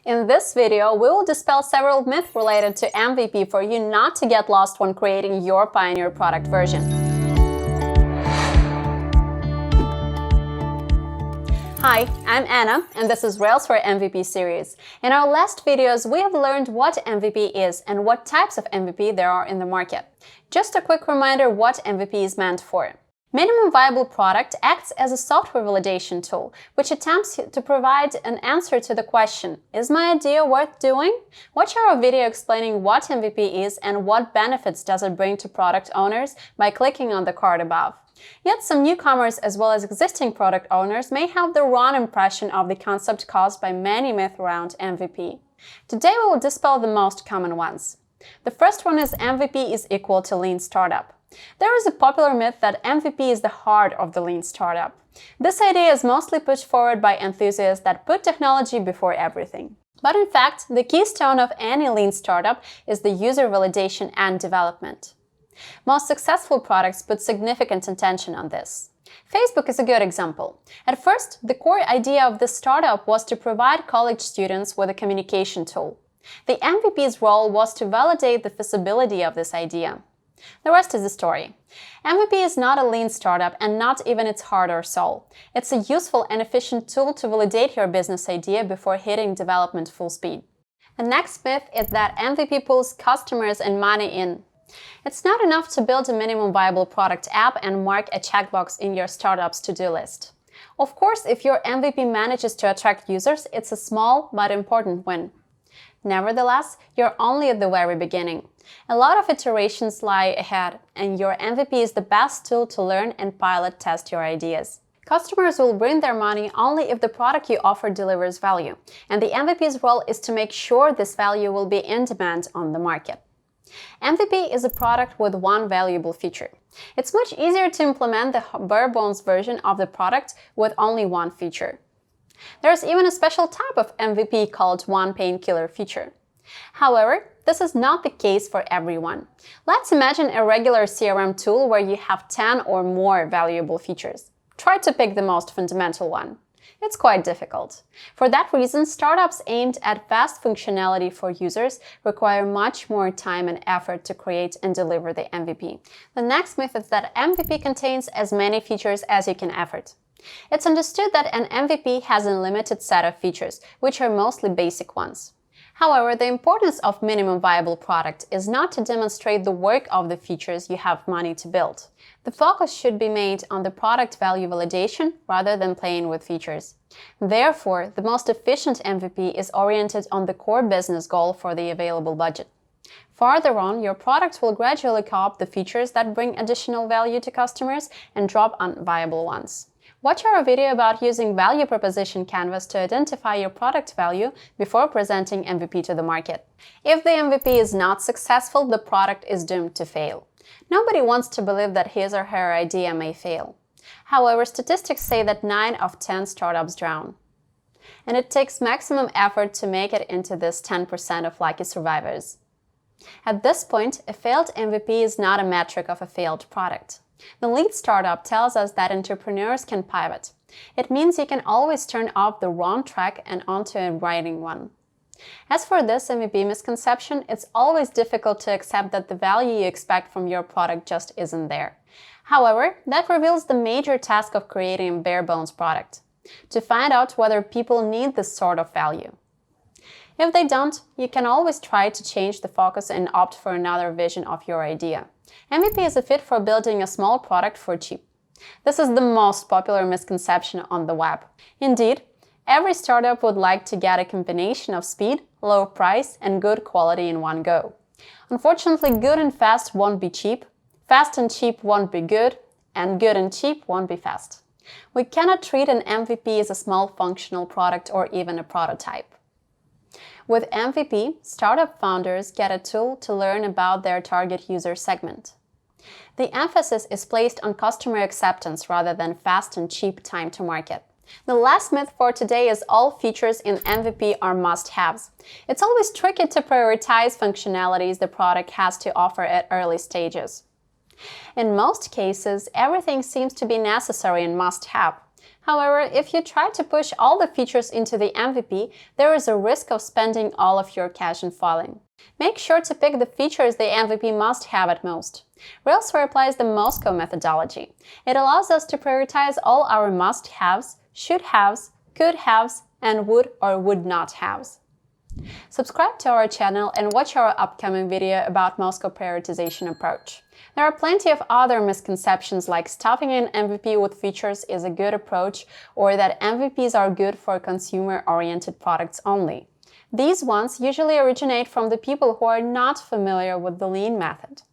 In this video, we will dispel several myths related to MVP for you not to get lost when creating your Pioneer product version. Hi, I'm Anna, and this is Railsware MVP series. In our last videos, we have learned what MVP is and what types of MVP there are in the market. Just a quick reminder what MVP is meant for. Minimum viable product acts as a software validation tool, which attempts to provide an answer to the question, is my idea worth doing? Watch our video explaining what MVP is and what benefits does it bring to product owners by clicking on the card above. Yet some newcomers as well as existing product owners may have the wrong impression of the concept caused by many myths around MVP. Today we will dispel the most common ones. The first one is MVP is equal to lean startup. There is a popular myth that MVP is the heart of the lean startup. This idea is mostly pushed forward by enthusiasts that put technology before everything. But in fact, the keystone of any lean startup is the user validation and development. Most successful products put significant attention on this. Facebook is a good example. At first, the core idea of this startup was to provide college students with a communication tool. The MVP's role was to validate the feasibility of this idea. The rest is the story. MVP is not a lean startup and not even its heart or soul. It's a useful and efficient tool to validate your business idea before hitting development full speed. The next myth is that MVP pulls customers and money in. It's not enough to build a minimum viable product app and mark a checkbox in your startup's to-do list. Of course, if your MVP manages to attract users, it's a small but important win. Nevertheless, you're only at the very beginning. A lot of iterations lie ahead, and your MVP is the best tool to learn and pilot test your ideas. Customers will bring their money only if the product you offer delivers value, and the MVP's role is to make sure this value will be in demand on the market. MVP is a product with one valuable feature. It's much easier to implement the bare-bones version of the product with only one feature. There's even a special type of MVP called one painkiller feature. However, this is not the case for everyone. Let's imagine a regular CRM tool where you have 10 or more valuable features. Try to pick the most fundamental one. It's quite difficult. For that reason, startups aimed at fast functionality for users require much more time and effort to create and deliver the MVP. The next myth is that MVP contains as many features as you can effort. It's understood that an MVP has a limited set of features, which are mostly basic ones. However, the importance of minimum viable product is not to demonstrate the work of the features you have money to build. The focus should be made on the product value validation rather than playing with features. Therefore, the most efficient MVP is oriented on the core business goal for the available budget. Farther on, your product will gradually co-opt the features that bring additional value to customers and drop unviable ones. Watch our video about using value proposition canvas to identify your product value before presenting MVP to the market. If the MVP is not successful, the product is doomed to fail. Nobody wants to believe that his or her idea may fail. However, statistics say that 9 of 10 startups drown. And it takes maximum effort to make it into this 10% of lucky survivors. At this point, a failed MVP is not a metric of a failed product. The lead startup tells us that entrepreneurs can pivot. It means you can always turn off the wrong track and onto a right one. As for this MVP misconception, it's always difficult to accept that the value you expect from your product just isn't there. However, that reveals the major task of creating a bare-bones product: to find out whether people need this sort of value. If they don't, you can always try to change the focus and opt for another vision of your idea. MVP is a fit for building a small product for cheap. This is the most popular misconception on the web. Indeed, every startup would like to get a combination of speed, low price, and good quality in one go. Unfortunately, good and fast won't be cheap, fast and cheap won't be good, and good and cheap won't be fast. We cannot treat an MVP as a small functional product or even a prototype. With MVP, startup founders get a tool to learn about their target user segment. The emphasis is placed on customer acceptance rather than fast and cheap time to market. The last myth for today is all features in MVP are must-haves. It's always tricky to prioritize functionalities the product has to offer at early stages. In most cases, everything seems to be necessary and must-have. However, if you try to push all the features into the MVP, there is a risk of spending all of your cash in falling. Make sure to pick the features the MVP must have at most. Railsware applies the Moscow methodology. It allows us to prioritize all our must-haves, should-haves, could-haves, and would or would not haves. Subscribe to our channel and watch our upcoming video about Moscow prioritization approach. There are plenty of other misconceptions like stuffing an MVP with features is a good approach or that MVPs are good for consumer-oriented products only. These ones usually originate from the people who are not familiar with the lean method.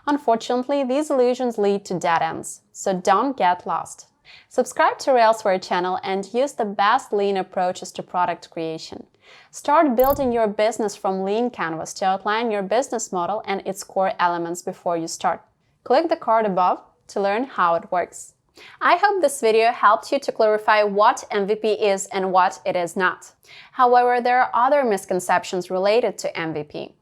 Unfortunately, these illusions lead to dead ends, so don't get lost. Subscribe to Railsware channel and use the best lean approaches to product creation. Start building your business from lean canvas to outline your business model and its core elements before you start. Click the card above to learn how it works. I hope this video helped you to clarify what MVP is and what it is not. However, there are other misconceptions related to MVP.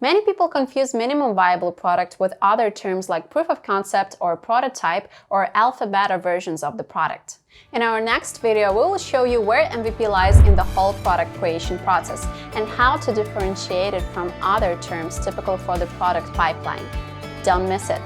Many people confuse minimum viable product with other terms like proof of concept or prototype or alpha-beta versions of the product. In our next video, we will show you where MVP lies in the whole product creation process and how to differentiate it from other terms typical for the product pipeline. Don't miss it!